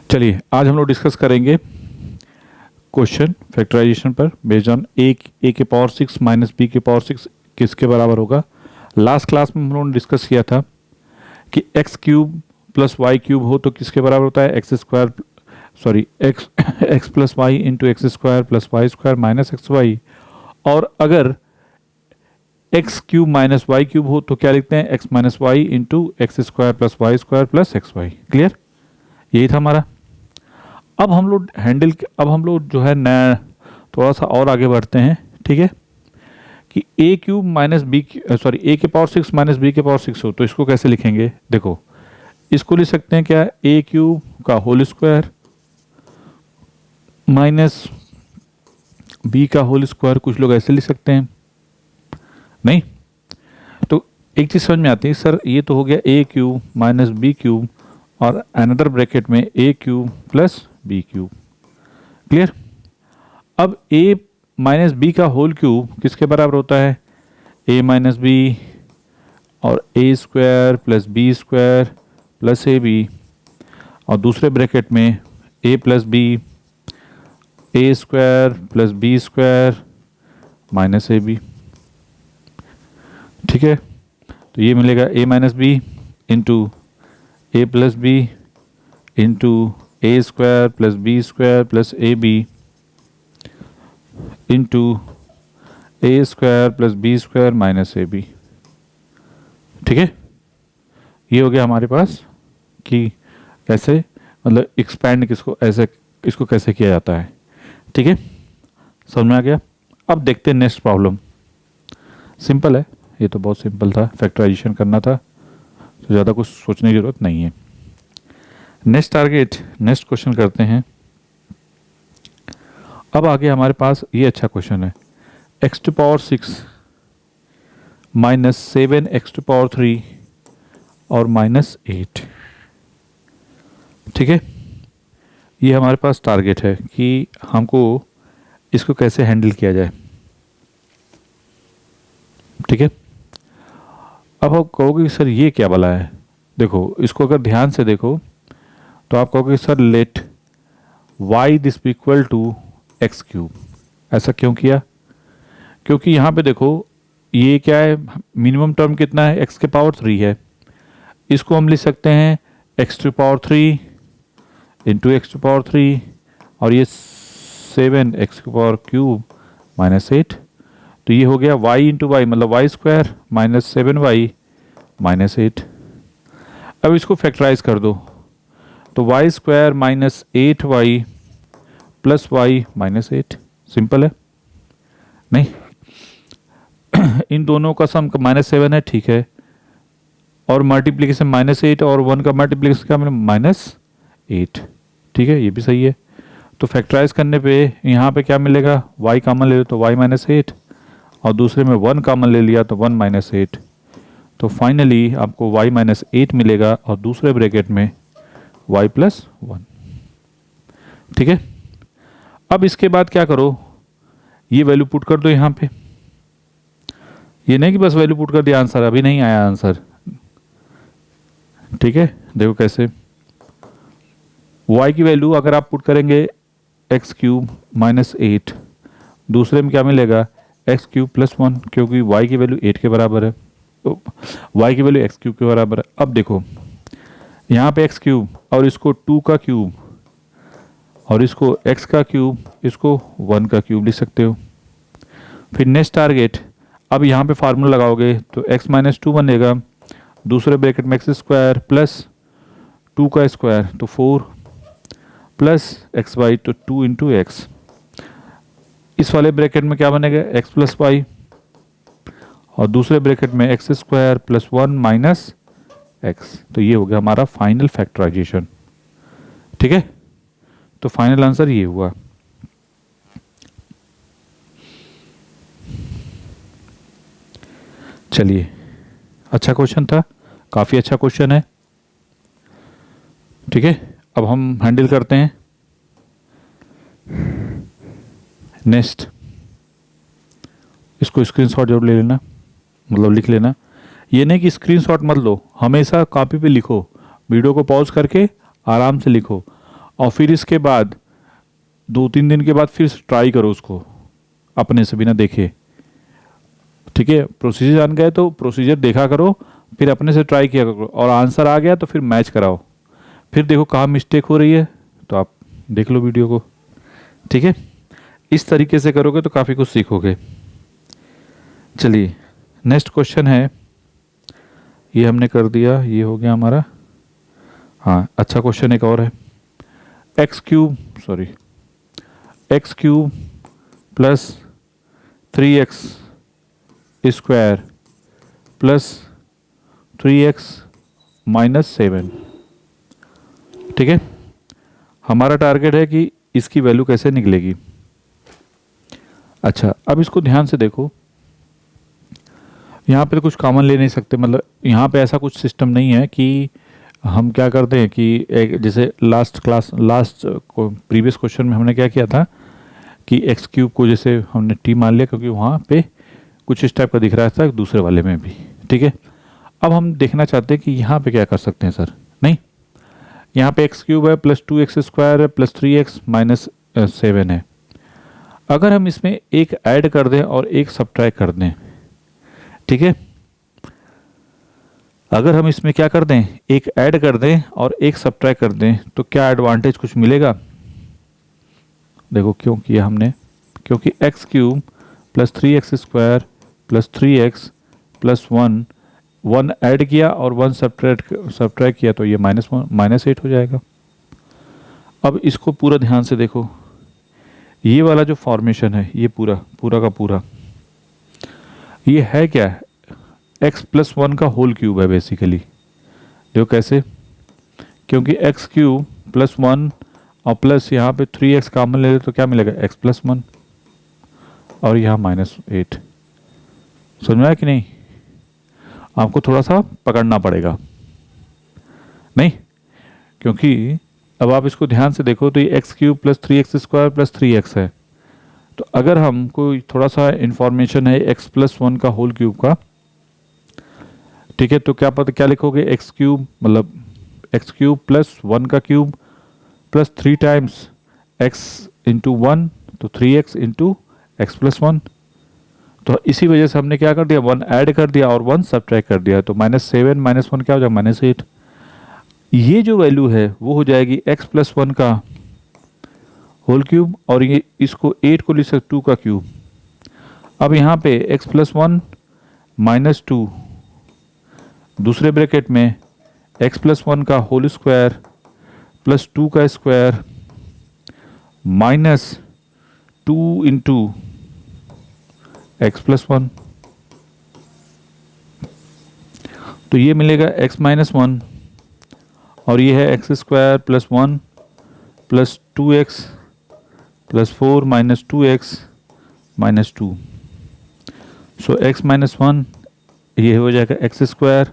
चलिए आज हम लोग डिस्कस करेंगे क्वेश्चन फैक्टराइजेशन पर बेस्ड ऑन ए के पावर 6 माइनस बी के पावर 6 किसके बराबर होगा। लास्ट क्लास में हम लोगों ने डिस्कस किया था कि X cube plus Y cube हो तो किसके बराबर होता है, X square X plus Y into X square plus Y square minus X Y. और अगर X cube minus Y cube हो तो क्या लिखते हैं, X minus Y into X square plus X Y. Clear, यही था हमारा। अब हम लोग जो है नया थोड़ा सा और आगे बढ़ते हैं, ठीक है, कि ए क्यूब माइनस बी ए के पावर 6 माइनस बी के पावर 6 हो तो इसको कैसे लिखेंगे। देखो इसको लिख सकते हैं क्या, ए क्यूब का होल स्क्वायर माइनस बी का होल स्क्वायर, कुछ लोग ऐसे लिख सकते हैं। नहीं तो एक चीज समझ में आती है, सर ये तो हो गया A cube minus B cube और अनदर ब्रैकेट में A cube plus B cube. Clear. अब ए माइनस बी का होल क्यूब किसके बराबर होता है, ए माइनस बी और A square plus B square plus A B, और दूसरे ब्रैकेट में A plus B A square plus B square minus A B. ठीक है, तो ये मिलेगा A minus B into A plus B into A square plus B square plus A B into A square plus B square minus A B. ठीक है, ये हो गया हमारे पास कि ऐसे मतलब एक्सपैंड किसको ऐसे इसको कैसे किया जाता है। ठीक है, समझ में आ गया। अब देखते हैं नेक्स्ट प्रॉब्लम। सिंपल है, ये तो बहुत सिंपल था, फैक्टराइजेशन करना था तो ज़्यादा कुछ सोचने की जरूरत नहीं है। नेक्स्ट टारगेट, नेक्स्ट क्वेश्चन करते हैं। अब आगे हमारे पास ये अच्छा क्वेश्चन है, X to power 6 minus 7 X to power 3 और माइनस 8। ठीक है, ये हमारे पास टारगेट है कि हमको इसको कैसे हैंडल किया जाए। ठीक है, अब आप कहोगे कि सर ये क्या भला है। देखो इसको अगर ध्यान से देखो तो आप कहोगे sir let Y this equal to X cube. ऐसा क्यों किया, क्योंकि यहाँ पे देखो ये क्या है, मिनिमम टर्म कितना है, एक्स के पावर 3 है। इसको हम लिख सकते हैं X to power 3 into X to power 3 और ये 7 एक्स के पावर क्यूब माइनस 8। तो ये हो गया y इंटू वाई मतलब Y square minus 7y minus 8। अब इसको फैक्टराइज कर दो तो Y square minus 8y plus Y minus 8। Simple है नहीं इन दोनों का सम माइनस 7 है, ठीक है, और मल्टीप्लीकेशन माइनस 8 और 1 का मल्टीप्लीकेशन क्या माइनस 8। ठीक है, ये भी सही है। तो फैक्टराइज करने पे यहाँ पे क्या मिलेगा, y कॉमन ले लो तो y माइनस 8 और दूसरे में 1 कॉमन ले लिया तो 1 माइनस 8। तो फाइनली आपको y माइनस 8 मिलेगा और दूसरे ब्रैकेट में y प्लस 1। ठीक है, अब इसके बाद क्या करो, ये वैल्यू पुट कर दो यहाँ पे। ये नहीं कि बस वैल्यू पुट कर दिया आंसर, अभी नहीं आया आंसर। ठीक है, देखो कैसे y की वैल्यू अगर आप पुट करेंगे एक्स क्यूब माइनस 8, दूसरे में क्या मिलेगा एक्स क्यूब प्लस 1, क्योंकि y की वैल्यू 8 के बराबर है तो y की वैल्यू एक्स क्यूब के बराबर है। अब देखो यहाँ पे एक्स क्यूब और इसको 2 का क्यूब और इसको x का क्यूब, इसको 1 का क्यूब लिख सकते हो। फिर नेक्स्ट टारगेट, अब यहाँ पे फार्मूला लगाओगे तो x माइनस 2 बनेगा, दूसरे ब्रैकेट में एक्स स्क्वायर प्लस 2 का स्क्वायर तो 4 प्लस एक्स वाई तो 2 इंटू एक्स। इस वाले ब्रैकेट में क्या बनेगा x प्लस वाई और दूसरे ब्रैकेट में x square plus 1 minus x. तो ये हो गया हमारा फाइनल फैक्टराइजेशन। ठीक है, तो फाइनल आंसर ये हुआ। चलिए, अच्छा क्वेश्चन था, काफी अच्छा क्वेश्चन है। ठीक है, अब हम हैंडल करते हैं नेक्स्ट। इसको स्क्रीनशॉट जरूर ले लेना, मतलब लिख लेना। ये नहीं कि स्क्रीनशॉट मत लो, हमेशा कॉपी पे लिखो, वीडियो को पॉज करके आराम से लिखो और फिर इसके बाद 2-3 दिन के बाद फिर ट्राई करो उसको अपने से बिना देखे। ठीक है, प्रोसीजर जान गए तो प्रोसीजर देखा करो, फिर अपने से ट्राई किया करो, और आंसर आ गया तो फिर मैच कराओ, फिर देखो कहाँ मिस्टेक हो रही है तो आप देख लो वीडियो को। ठीक है, इस तरीके से करोगे तो काफ़ी कुछ सीखोगे। चलिए नेक्स्ट क्वेश्चन है, ये हमने कर दिया, ये हो गया हमारा। हाँ, अच्छा क्वेश्चन एक और है, X cube plus 3x square plus 3x minus 7। ठीक है, हमारा टारगेट है कि इसकी वैल्यू कैसे निकलेगी। अच्छा, अब इसको ध्यान से देखो, यहाँ पे तो कुछ कॉमन ले नहीं सकते, मतलब यहाँ पे ऐसा कुछ सिस्टम नहीं है कि हम क्या करते हैं कि एक जैसे लास्ट प्रीवियस क्वेश्चन में हमने क्या किया था कि एक्स क्यूब को जैसे हमने टी मान लिया, क्योंकि वहाँ पे कुछ इस टाइप का दिख रहा था दूसरे वाले में भी। ठीक है, अब हम देखना चाहते हैं कि यहाँ पे क्या कर सकते हैं सर। नहीं, यहाँ पे एक्स क्यूब है प्लस 2x स्क्वायर है प्लस 3x माइनस 7 है। अगर हम इसमें एक ऐड कर दें और एक सब्ट्रैक्ट कर दें, ठीक है, अगर हम इसमें क्या कर दें, एक ऐड कर दें और एक सब्ट्रैक्ट कर दें, तो क्या एडवांटेज कुछ मिलेगा। देखो क्यों किया हमने, क्योंकि x cube plus 3x square plus 3x plus 1 add किया और 1 सब्ट्रैक्ट किया, तो ये -8 हो जाएगा। अब इसको पूरा ध्यान से देखो, ये वाला जो फॉर्मेशन है ये पूरा पूरा का पूरा ये है क्या, x प्लस 1 का होल क्यूब है बेसिकली। देखो कैसे, क्योंकि एक्स क्यूब प्लस 1 और प्लस यहाँ पे 3x कॉमन ले ले तो क्या मिलेगा, x प्लस 1 और यहाँ -8। समझ में आया कि नहीं, आपको थोड़ा सा पकड़ना पड़ेगा। नहीं, क्योंकि अब आप इसको ध्यान से देखो तो ये x cube plus 3x square plus 3x है, तो अगर हमको थोड़ा सा इंफॉर्मेशन है x प्लस 1 का होल क्यूब का, ठीक है, तो क्या पता क्या लिखोगे, एक्स क्यूब मतलब एक्स क्यूब प्लस 1 का cube plus 3 times x into 1, तो 3x इंटू एक्स प्लस 1। तो इसी वजह से हमने क्या कर दिया, 1 ऐड कर दिया और 1 सब्ट्रैक्ट कर दिया, तो -7 -1 क्या हो जाएगा, -8। ये जो वैल्यू है वो हो जाएगी x प्लस 1 का होल क्यूब, और ये इसको 8 को लिख सकते 2 का क्यूब। अब यहाँ पे x प्लस 1 -2 दूसरे ब्रैकेट में x प्लस 1 का होल स्क्वायर प्लस 2 का स्क्वायर -2 इंटू एक्स प्लस 1, तो ये मिलेगा x माइनस 1, और ये है X square plus 1 plus 2x plus 4 minus 2x minus 2। सो x माइनस 1 ये हो जाएगा एक्स स्क्वायर,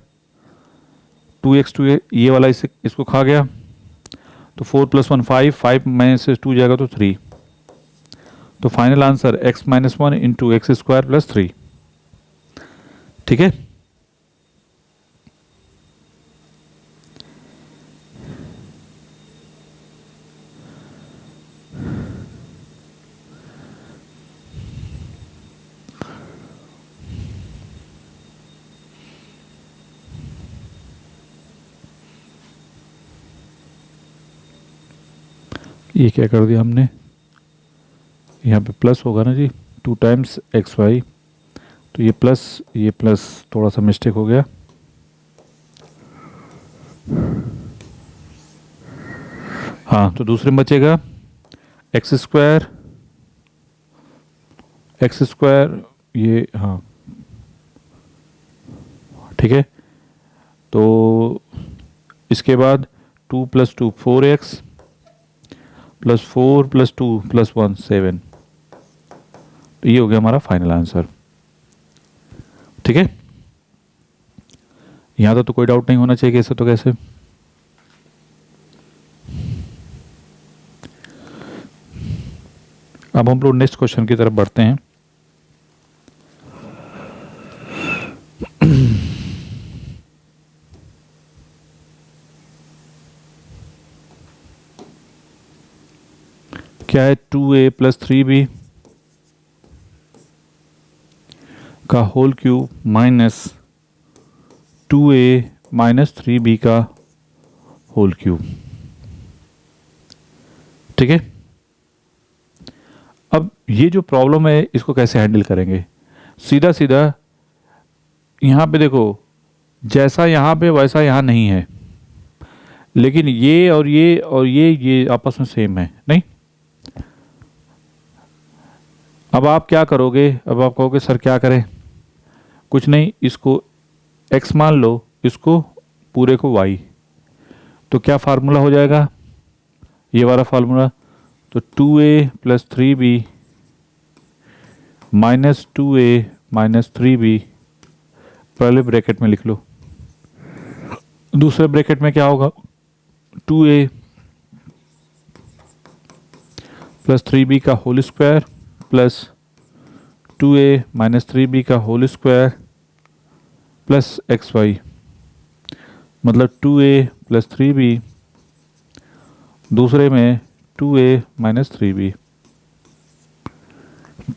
2x ये वाला इसको खा गया, तो 4 प्लस 1 5 माइनस 2 जाएगा तो 3। तो final answer x minus 1 into X square plus 3। ठीक है, ये क्या कर दिया हमने, यहाँ पे प्लस होगा ना जी, 2 टाइम्स एक्स वाई, तो ये प्लस थोड़ा सा मिस्टेक हो गया। हाँ, तो दूसरे में बचेगा एक्स स्क्वायर ये, हाँ ठीक है, तो इसके बाद 2 plus 2 4x plus 4 plus 2 plus 1 7, तो ये हो गया हमारा फाइनल आंसर। ठीक है, यहाँ तो कोई डाउट नहीं होना चाहिए, कैसे तो कैसे। अब हम लोग नेक्स्ट क्वेश्चन की तरफ बढ़ते हैं। क्या है 2a प्लस 3b का whole cube minus 2a minus 3b का होल क्यूब। ठीक है, अब ये जो प्रॉब्लम है इसको कैसे हैंडल करेंगे? सीधा सीधा यहाँ पे देखो, जैसा यहाँ पे वैसा यहाँ नहीं है, लेकिन ये और ये और ये आपस में सेम है नहीं। अब आप क्या करोगे? अब आप कहोगे सर क्या करें? कुछ नहीं, इसको x मान लो, इसको पूरे को y, तो क्या फार्मूला हो जाएगा? ये वाला फार्मूला। तो 2a plus 3b minus 2a minus 3b, पहले ब्रैकेट में लिख लो। दूसरे ब्रैकेट में क्या होगा? 2a प्लस 3b का whole square plus 2a minus 3b का होल स्क्वायर प्लस xy, मतलब 2a प्लस 3b, दूसरे में 2a माइनस 3b।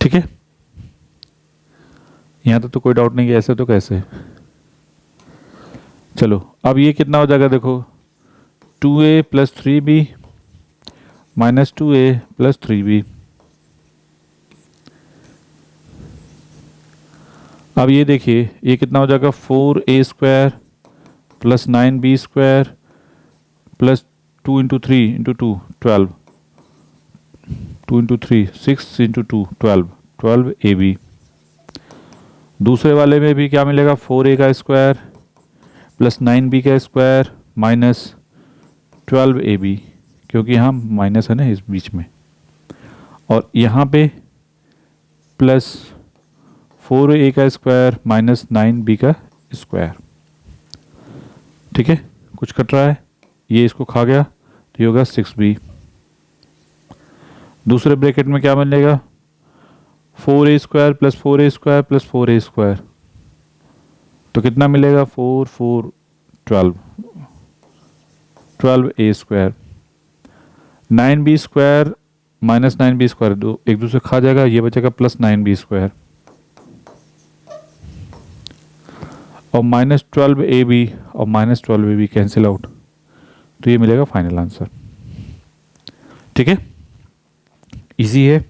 ठीक है, यहाँ तो कोई डाउट नहीं कि ऐसे तो कैसे। चलो अब ये कितना हो जाएगा? देखो 2a plus 3b minus 2a plus 3b। अब ये देखिए ये कितना हो जाएगा? 4a square plus 9b square plus 2 into 3 into 2 12, 2 into 3 6 into 2 12, 12ab। दूसरे वाले में भी क्या मिलेगा? 4a का स्क्वायर प्लस 9b का स्क्वायर माइनस 12ab, क्योंकि यहाँ माइनस है ना इस बीच में, और यहाँ पे प्लस 4a का स्क्वायर माइनस 9b का स्क्वायर। ठीक है, कुछ कट रहा है, ये इसको खा गया तो ये होगा 6b। दूसरे ब्रैकेट में क्या मिलेगा? 4a square plus 4a square plus 4a square, तो कितना मिलेगा? 4 4 12, 12a square. 9b square minus 9b square, दो एक दूसरे खा जाएगा, ये बचेगा प्लस 9b स्क्वायर, और माइनस 12ab और माइनस 12ab कैंसिल आउट, तो ये मिलेगा फाइनल आंसर। ठीक है, इजी है।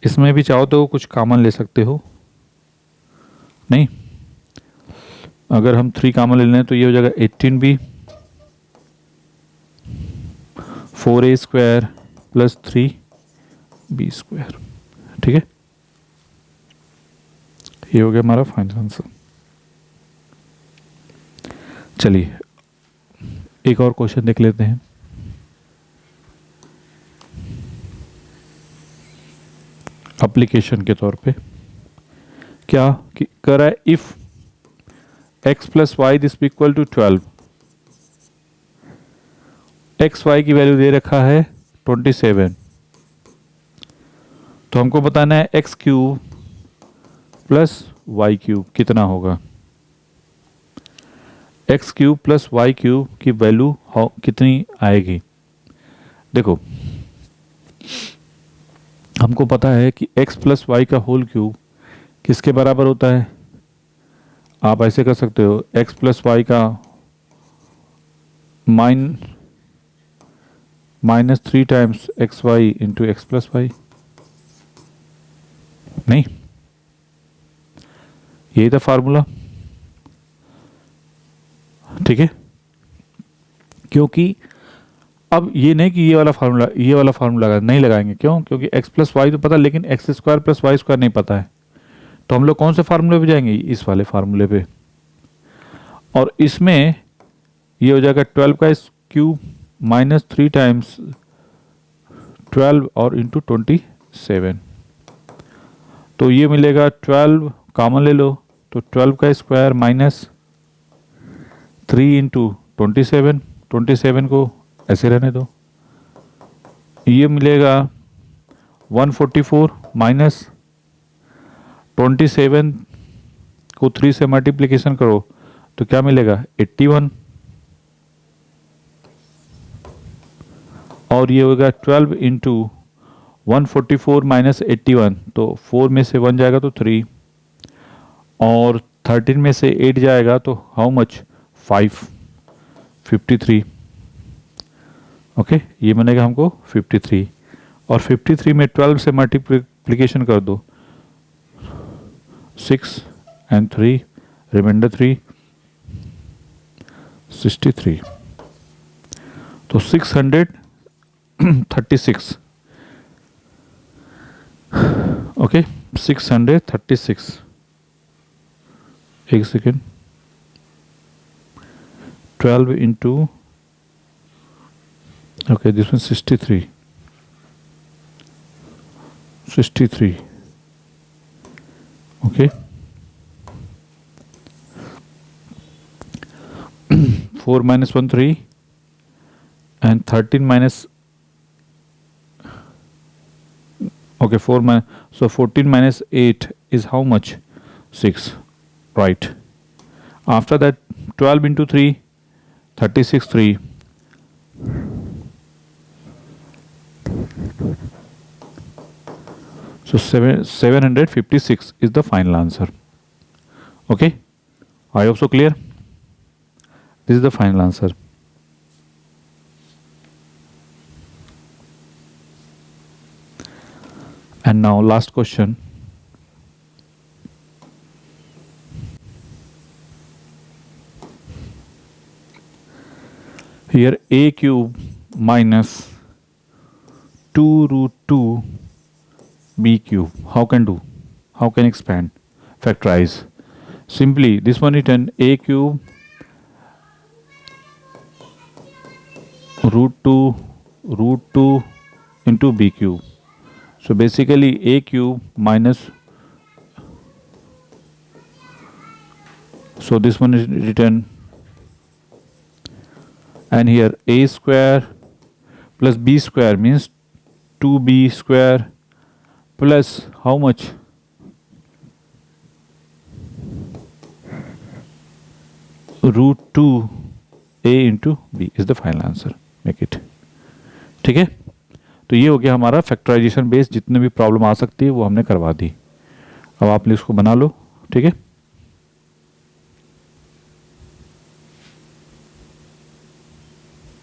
इसमें भी चाहो तो कुछ कॉमन ले सकते हो, नहीं? अगर हम 3 कॉमन ले लें तो ये हो जाएगा 18b 4a square plus 3b square. ठीक है, ये हो गया हमारा फाइनल आंसर। चलिए एक और क्वेश्चन देख लेते हैं। एप्लीकेशन के तौर पे क्या कर रहा है? If x plus Y this equal to 12, X Y की वैल्यू दे रखा है 27, तो हमको बताना है X cube plus Y cube कितना होगा। X cube plus Y cube की वैल्यू कितनी आएगी? देखो हमको पता है कि x प्लस वाई का होल क्यूब किसके बराबर होता है? आप ऐसे कर सकते हो, x प्लस वाई का minus 3 times X Y into X plus Y. नहीं, यही था फार्मूला। ठीक है, क्योंकि अब ये नहीं कि ये वाला फार्मूला नहीं लगाएंगे। क्यों? क्योंकि x प्लस वाई तो पता, लेकिन X square plus Y square नहीं पता है, तो हम लोग कौन से फार्मूले पे जाएंगे? इस वाले फार्मूले पे। और इसमें ये हो जाएगा 12 का क्यूब माइनस 3 टाइम्स 12 और इंटू 27, तो ये मिलेगा 12 कॉमन ले लो, तो 12 का स्क्वायर माइनस 3 इंटू 27, 27 को ऐसे रहने दो, ये मिलेगा 144 माइनस 27 को 3 से मल्टीप्लिकेशन करो तो क्या मिलेगा? 81। और ये होगा 12 इंटू 144 माइनस 81, तो 4 में से 1 जाएगा तो 3, और 13 में से 8 जाएगा तो हाउ मच, 5, 53। ओके, ये बनेगा हमको 53, और 53 में 12 से मल्टीप्लिकेशन कर दो, 6 एंड 3 रिमाइंडर 3, 63। तो 636, ओके 636, एक second, 12 into, okay this one 63, 63, okay 4 minus 1 3, and 13 minus, okay 4 minus, so 14 minus 8 is how much, 6, right. After that 12 into 3, 36 3, so 756 is the final answer. Okay, I hope so clear. This is the final answer. And now last question. Here a cube minus 2 root 2 b cube. How can do? How can expand? Factorize. Simply this one written a cube root 2 into b cube. So basically a cube minus, so this one is written, and here a square plus b square means 2b square plus how much, root 2 a into b is the final answer. Make it. ठीक है, तो ये हो गया हमारा factorisation base, जितने भी problem आ सकती है वो हमने करवा दी। अब आप इसको बना लो, ठीक है।